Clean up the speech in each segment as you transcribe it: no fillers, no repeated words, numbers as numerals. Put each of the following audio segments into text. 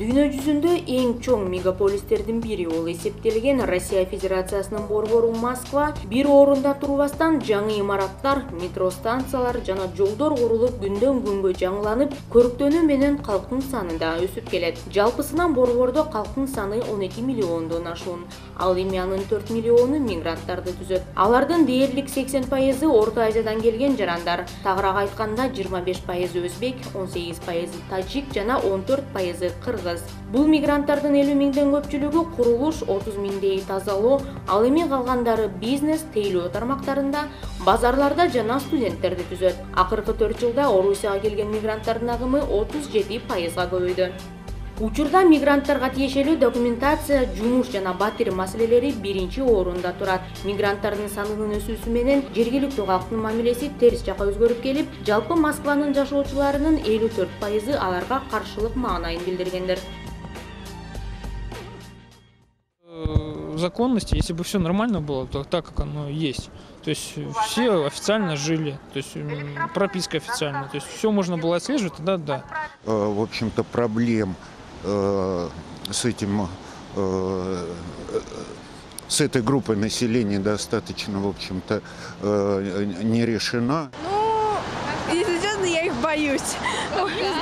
Дүйнө жүзүндө эң чоң мегаполистердин бири болуп эсептелген Россия Федерациясынын борбору Москва бир орунда турбастан жаңы имараттар, метро станциялар жана жолдор курулуп күндөн күнгө жаңыланып, көрктөнүү менен калктын саны да өсүп келет. Жалпысынан борбордо калктын саны 12 миллиондон ашуун. Ал эми анын 4 миллиону мигранттарды түзөт. Алардын дээрлик 80% Орто Азиядан келген жарандар. Тагыраак айтканда 25% өзбек, 18% тажик жана 14% кыргыз. Бул мигранттардын 50 миңден көпчүлүгү курулуш, 30 миңдей тазалоо, ал эми калгандары бизнес, тейлөө тармактарында, базарларда жана студенттерди түзөт. Акыркы 4 жылда Орусияга келген мигранттардын агымы 37%га көбөйдү. Учурда мигранттарга тиешелүү документация, жумуш жана батир маселелери биринчи орунда турат. Мигранттардын санынын өсүүсү менен жергиликтүү калктын мамилеси терс жакка өзгөрүп келип, жалпы Москванын жашоочуларынын 54% аларга каршылык маанайын билдиргендер. Законности, если бы все нормально было, то так, как оно есть. То есть все официально жили, то есть прописка официальная, то есть все можно было отслеживать, тогда да. В общем-то, проблем с этой группой населения достаточно, в общем-то, не решена. Ну, если честно, я их боюсь.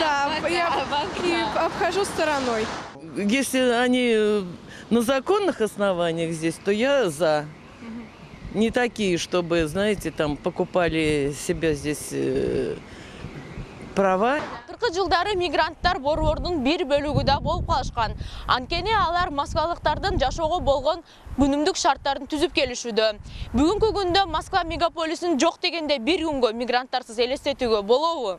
Да, я обхожу стороной. Если они на законных основаниях здесь, то я за. Не такие, чтобы, знаете, там покупали себе здесь права. Акыркы жылдары мигранттар борбордун бир бөлүгү да болуп калышкан. Анткени алар москвалыктардын жашоого болгон күнүмдүк шарттарын түзүп келишүүдө. Бүгүнкү күндө Москва мегаполисин жок дегенде бир күнгө мигранттарсыз элестетүүгө болобу?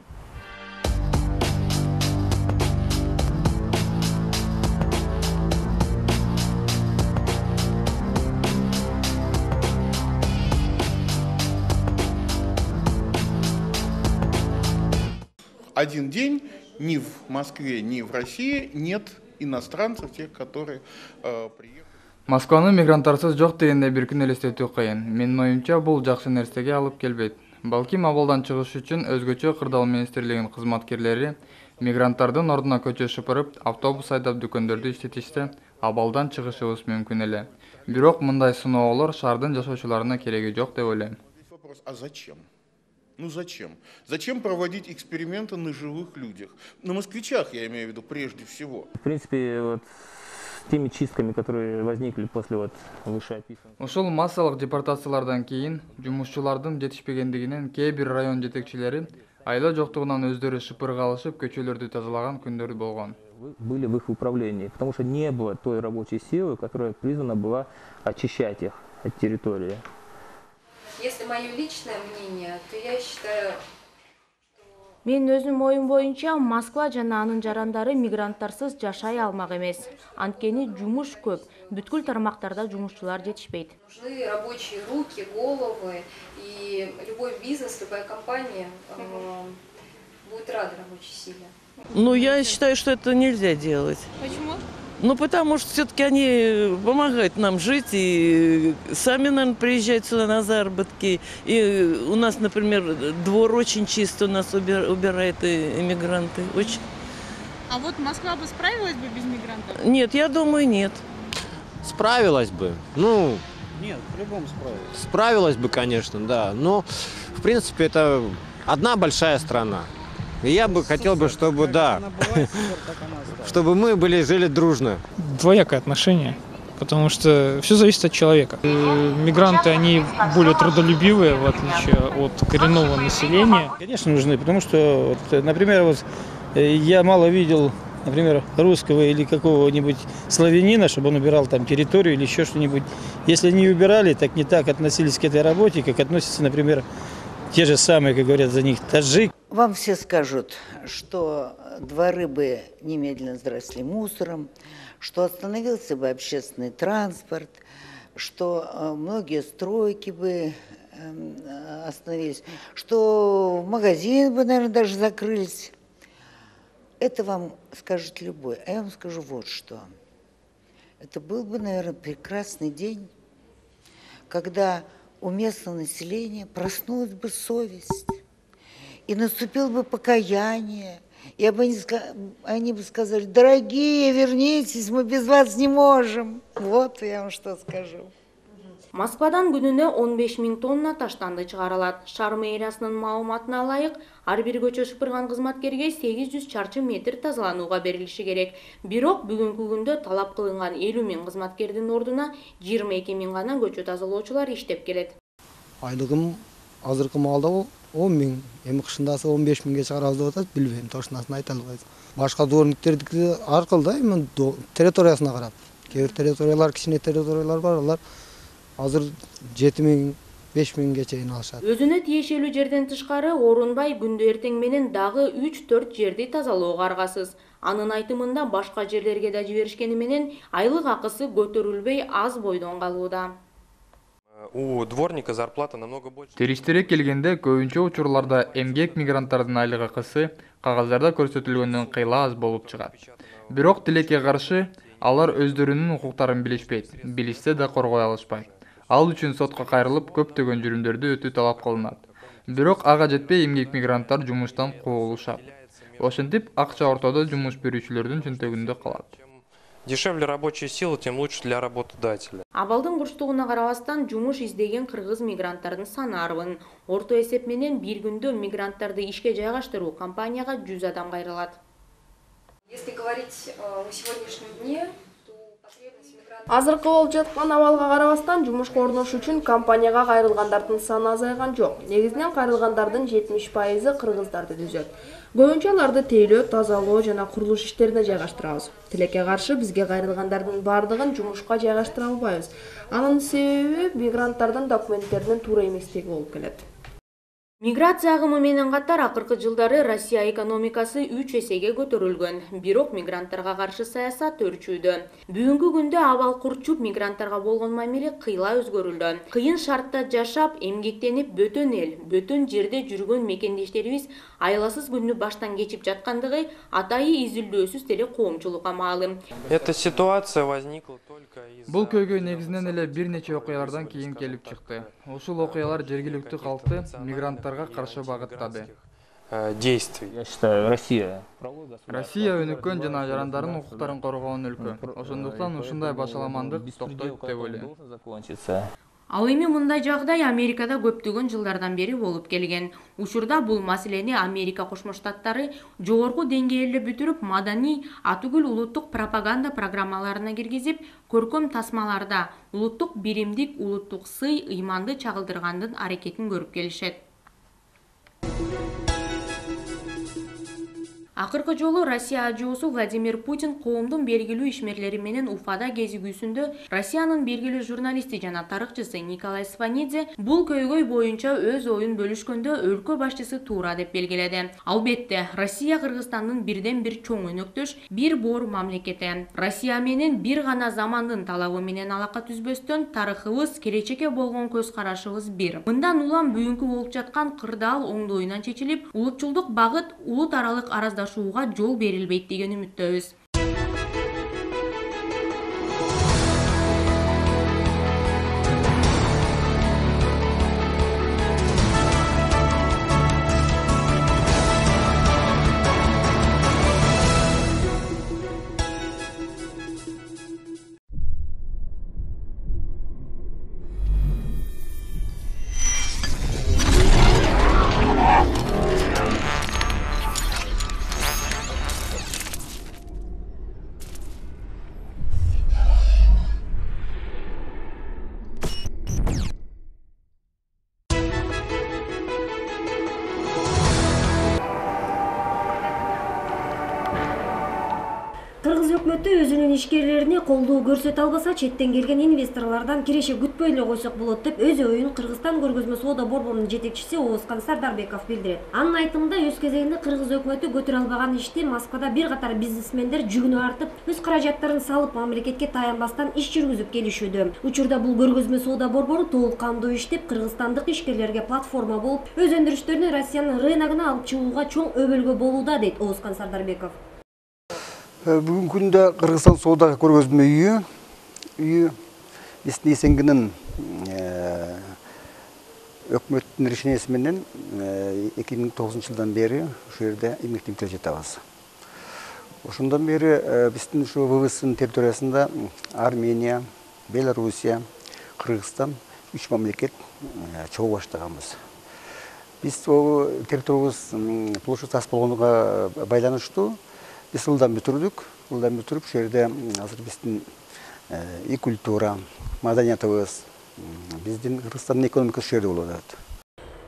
Один день ни в Москве, ни в России нет иностранцев, тех, которые приехали. Москваны мигранттарсыз жок дегенде бир күн элестетүү кыйын. Менин оюмча, бул жакшы нерсеге алып келбейт. Балким абалдан чыгыш үчүн өзгөчө кырдаал министрлигинин кызматкерлери мигранттардын ордуна көчө шыпырып, автобус айдап дүкөндөрдү иштетишсе, абалдан чыгышыбыз мүмкүн эле. Бирок мындай сыноолор шаардын жашоочуларына кереги жок деп ойлойм. А зачем? Ну зачем? Зачем проводить эксперименты на живых людях? На москвичах, я имею в виду, прежде всего. В принципе, вот с теми чистками, которые возникли после вот вышеописанных. Ошол массалык депортациялардан кийин жумушчулардын жетишпегендигинен кээ бир район жетекчилери айла жоктугунан өздөрү шыпырга алышып көчөлөрдү тазалаган күндөр болгон. Были в их управлении, потому что не было той рабочей силы, которая призвана была очищать их от территории. Если мое личное мнение, то я считаю, Мен өзүм оюм боюнча Москва жана анын жарандары мигранттарсыз жашай алмак эмес. Анткени жумуш көп, бүткүл тармактарда жумушчулар жетишпейт. нужны рабочие руки, головы, и любой бизнес, любая компания будет рада рабочей силе. Ну, я считаю, что это нельзя делать. Почему? Ну, потому что все-таки они помогают нам жить и сами, наверное, приезжают сюда на заработки. И у нас, например, двор очень чисто у нас убирают иммигранты. Очень. А вот Москва бы справилась бы без мигрантов? Нет, я думаю, нет. Справилась бы. Ну, нет, по-любому справилась. Справилась бы, конечно, да. Но, в принципе, это одна большая страна. И я бы хотел бы, чтобы, да, чтобы мы жили дружно. Двоякое отношение, потому что все зависит от человека. Мигранты, они более трудолюбивые, в отличие от коренного населения. Конечно, нужны, потому что, вот, например, вот, я мало видел, например, русского или какого-нибудь славянина, чтобы он убирал там территорию или еще что-нибудь. Если не убирали, так не так относились к этой работе, как относятся, например, те же самые, как говорят за них, таджик. Вам все скажут, что дворы бы немедленно заросли мусором, что остановился бы общественный транспорт, что многие стройки бы остановились, что магазины бы, наверное, даже закрылись. Это вам скажет любой. А я вам скажу вот что. Это был бы, наверное, прекрасный день, когда у местного населения проснулась бы совесть, и наступило бы покаяние, Они бы сказали: дорогие, вернитесь, мы без вас не можем. Вот я вам что скажу. Москвадан күнүнө 15 000 тонна таштанды чыгарылат. Шаар мэриясынын маалыматына ылайык, ар бир көчө шыпырган кызматкерге 800 чарчы метр тазаланууга берилиши керек. Бирок бүгүнкү күндө талап кылынган 50 000 кызматкердин ордуна 22 000 гана көчө тазалоочулар иштеп келет. Айлыгым азыркы маалда 10 000, эми кышындасы 15 000ге чыгарабыз деп атат, билбейм, точносын айта албайбыз. Башка дворниктердики аркылуу да эми территориясына карап. Кээ бир территориялар, кичине территориялар бар, алар азыр 7 000, 5 000ге чейин алышат. Өзүнө тиешелүү жерден тышкары Орунбай күндө эртең менен дагы 3-4 жерди тазалоого аргасыз. Анын айтымында башка жерлерге да жиберишкени менен айлык акысы көтөрүлбөй аз бойдон калууда. У дворника зарплата намного больше. Териштире келгенде көбүнчө учурларда эмгек мигранттардын айлык акысы кагаздарда көрсөтүлгөндөн кыйла аз болуп чыгат. Бирок тилекке каршы алар өздөрүнүн укуктарын билишпейт, билишсе да коргой алышпайт. Ал үчүн сотко кайрылып көптөгөн жүрүмдөрдү өтүү талап кылынат. Бирок ага жетпей эмгек мигранттар жумуштан куугулушат. Ошентип акча ортодо жумуш берүүчүлөрдүн чөнтөгүндө калат. Дешевле рабочая сила, тем лучше для работодателя. Абалдын курчтугуна карабастан жумуш издеген кыргыз мигранттардын саны арбын. Орто эсеп менен бир күндө мигранттарды ишке жайгаштыруу компанияга 100 адам кайрылат. Если говорить о сегодняшнем дне, азыркы болуп жаткан абалга карабастан жумушка орнош үчүн компанияга кайрылгандардын саны азайган жок. Негизинен кайрылгандардын 70% кыргыздарды түзөт. Көбүнчө аларды тейлөө, тазалоо жана курулуш иштерине жайгаштырабыз. Тилекке каршы бизге кайрылгандардын бардыгын жумушка жайгаштыра албайбыз. Анын себеби мигранттардын документтеринин туура эместиги болуп келет. Миграция агымы менен катар акыркы жылдары Россия экономикасы 3 эсеге көтөрүлгөн. Бирок мигранттарга каршы саясат өрчүүдө. Бүгүнкү күндө абал курчуп мигранттарга болгон мамиле кыйла өзгөрүлдү. Кыйын шартта жашап, эмгектенип бөтөн эл, бөтөн жерде жүргөн мекендештерибиз айласыз күнү баштан кечип жаткандыгы атайы изилдөөсүз деле коомчулукка маалым. Эта ситуация возникла только из. Бул көйгөй негизинен эле бир нече окуялардан кийин келип чыкты. Ушул окуялар жергиликтүү калкты мигранттарга каршы багыттады. Действий. Я считаю, Россия өнүккөн жана жарандардын укуктарын коргоон өлкө. Ошондуктан ушундай башаламандык токтойт деп ойлойм. Ал эми мындай жагдай Америкада көптөгөн жылдардан бери болуп келген. Учурда бул маселени Америка Кошмо Штаттары жогорку деңгээлде бүтүрүп, маданий атүгүл улуттук пропаганда программаларына киргизип, көркөм тасмаларда улуттук биримдик, улуттук сый, ыйманды чагылдыргандын аракетин көрүп келишет. Акыркы жолу Россия ажоосу Владимир Путин коомдун белгилүү ишмерлери менен Уфада кезигүүсүндө Россиянын белгилүү журналисти жана тарыхчысы Николай Сванидзе бул көйгөй боюнча өз оюн бөлүшкөндө өлкө башчысы туура деп белгиледи. Албетте, Россия Кыргызстандын бирден бир чоң өнөктөш, бир боор мамлекети. Россия менен бир гана замандын талабы менен алака түзбөстөн тарыхыбыз, келечекке болгон көз карашыбыз бир. Мындан улам бүгүнкү болуп жаткан кырдаал оңдойунан чечилип, улутчулдук багыт, улут аралык араздашууга жол берилбейт деген үмүттөбүз. Кыргыз өкмөтү өзүнүн ишкерлерине колдоо көрсөтө албаса, четтен келген инвесторлордон киреше күтпөй эле койсок болот деп өз оюн Кыргызстан көргөзмө соода борборунун жетекчиси Оозкан Сардарбеков билдирет. Анын айтымында өз кезегинде Кыргыз өкмөтү көтөрө албаган ишти Москвада бир катар бизнесмендер жүгүнө артып, өз каражаттарын салып, мамлекетке таянбастан иш жүргүзүп келишүүдө. Учурда бул көргөзмө соода борбору толук кандуу иштеп, кыргызстандык ишкерлерге платформа болуп, өз өндүрүштөрүнү Россиянын рыногуна алып чыгууга чоң өбөлгө болууда, дейт Оозкан Сардарбеков. Бүгүнкү күндө Кыргызстан соода көргөзмө үйү Эсенгинин өкмөттүн решениясы менен 2009 жылдан бери ушул жерде эмгектениптер жатабыз. Ошондон бери биздин ушу ВВСнын территориясында Армения, Белоруссия, Кыргызстан 3 мамлекет чогуу баштаганбыз. Биз территориябыз площадь аз болгонуга байланыштуу биз ылдан бүтүрдүк. Ылдан бүтүрүп ушул жерде азыр биздин и культура, маданиятыбыз, биздин Кыргызстандын экономикасы ушул жерде болуп атат.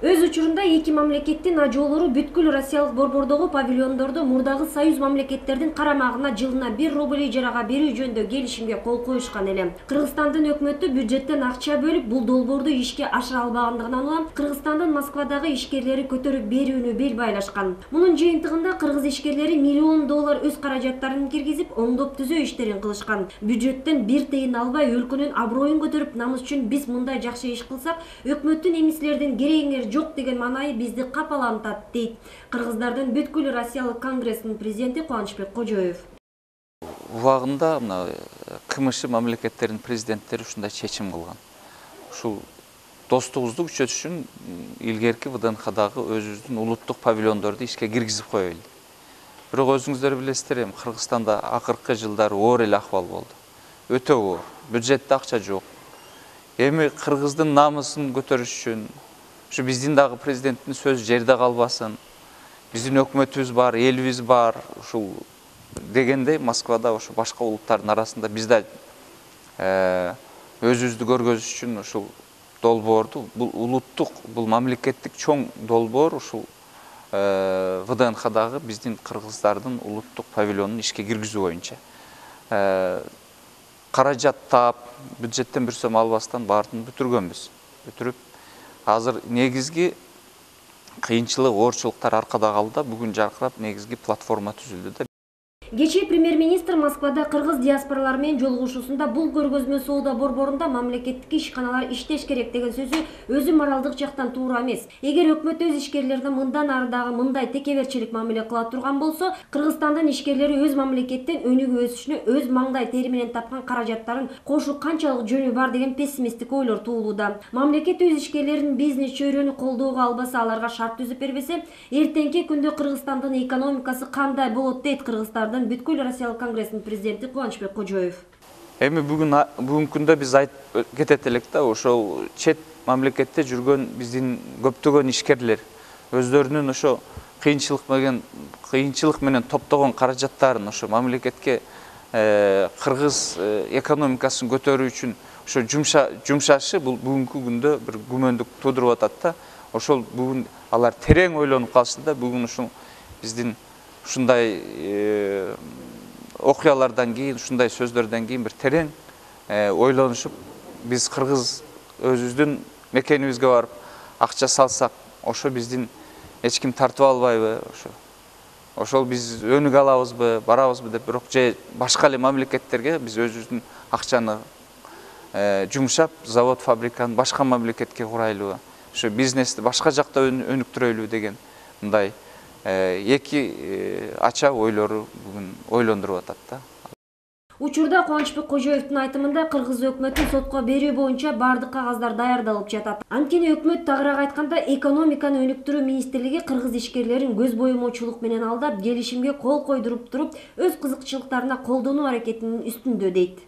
Өз учурунда эки мамлекеттин ажоолору бүткүл Россиялык борбордогу павильондорду мурдагы союз мамлекеттердин карамагына жылына 1 рубль ижарага берүү жөнүндө келишимге кол коюшкан эле. Кыргызстандын өкмөтү бюджеттен акча бөлүп бул долбоорду ишке ашыра албагандыгынан улам Кыргызстандын Москвадагы ишкерлери көтөрүп берүүнү бел байлашкан. Мунун жыйынтыгында кыргыз ишкерлери $1 миллион өз каражаттарын киргизип, оңдоп түзөө иштерин кылышкан. Бюджеттен 1 тыйын албай өлкөнүн аброюн көтөрүп, намыс үчүн биз мындай жакшы иш кылсак, өкмөттүн эмислердин керегиңер жок деген манайы бизди капалантат, дейт кыргыздардын бүткүл Россиялык конгрессинин президенти Кубанычбек Кожоев. Убагында мына КМШ мамлекеттеринин президенттери ушундай чечим кылган. Ушул достугубузду күчөтүш үчүн илгерки ВДНХдагы өзүбүздүн улуттук павильондорду ишке киргизип коелу. Бирок өзүңүздөр билесиздер, Кыргызстанда акыркы жылдары оор эле акыбал болду. Өтө оор, бюджетте акча жок. Эми кыргыздын намысын көтөрүш үчүн ушу биздин дагы президенттин сөзү жерде калбасын. Биздин өкмөтүбүз бар, элибиз бар, ушул дегендей Москвада ушу башка улуттардын арасында биз да өзүбүздү көргөзүш үчүн ушул долбоорду, бул улуттук, бул мамлекеттик чоң долбоор ушул ВДНХдагы биздин кыргыздардын улуттук павильонун ишке киргизүү боюнча. Каражат таап, бюджеттен 1 сом албастан баарын бүтүргөнбүз. Бүтүрүп, азыр негизги кыйынчылык, оорчулуктар аркада калды, бүгүн жаркырап негизги платформа түзүлдү да. Кечээ премьер-министр Москвада кыргыз диаспоралары менен жолугушуусунда бул көргөзмө соода борборунда мамлекеттик ишканалар иштеш керек деген сөзү өзү моралдык жактан туура эмес. Эгер өкмөт өз ишкерлерине мындан ары дагы мындай текеберчилик мамиле кыла турган болсо, Кыргызстандын ишкерлери өз мамлекеттен өнүгүү өсүшүнө өз маңдай тери менен тапкан каражаттарын кошу канчалык жөнү бар деген пессимисттик ойлор туулууда. Мамлекет өз ишкерлерин бизнес чөйрөнү колдоого албаса, аларга шарт түзүп бербесе, эртеңки күндө Кыргызстандын экономикасы кандай болот, дейт Кыргыздардын бүткүл Россиялык конгрессинин президенти Кубанычбек Кожоев. Эми бүгүн күндө биз айтып кетет элек да, ошол чет мамлекетте жүргөн биздин көптөгөн ишкерлер өздөрүнүн ошо кыйынчылык менен топтогон каражаттарын ошо мамлекетке кыргыз экономикасын көтөрүү үчүн ошо жумшашы бул бүгүнкү күндө бир күмөндүк туудуруп атат да. Ошол бүгүн алар терең ойлонуп калышты да, бүгүн ушул биздин ушундай окуялардан кийин, ушундай сөздөрдөн кийин бир терең ойлонушуп, биз кыргыз өзүбүздүн мекенибизге барып акча салсак, ошо биздин эч ким тартып албайбы, ошол биз өнүгө алабызбы, барабызбы деп, бирок же башка эле мамлекеттерге биз өзүбүздүн акчаны жумшап, завод, фабриканы башка мамлекетке курайлыбы, ошо бизнести башка жакта өнүктүрөлү деген мындай эки ача ойлору бүгүн ойлондуруп атат да. Учурда Кубанычбек Кожоевдун айтымында кыргыз өкмөтүн сотко берүү боюнча бардык кагаздар даярдалып жатат. Анткени өкмөт тагыраак айтканда экономиканы өнүктүрүү министрлиги кыргыз ишкерлерин көз боюмочулук менен алдап, келишимге кол койдуруп туруп, өз кызыкчылыктарына колдонуу аракетинин үстүндө, дейт.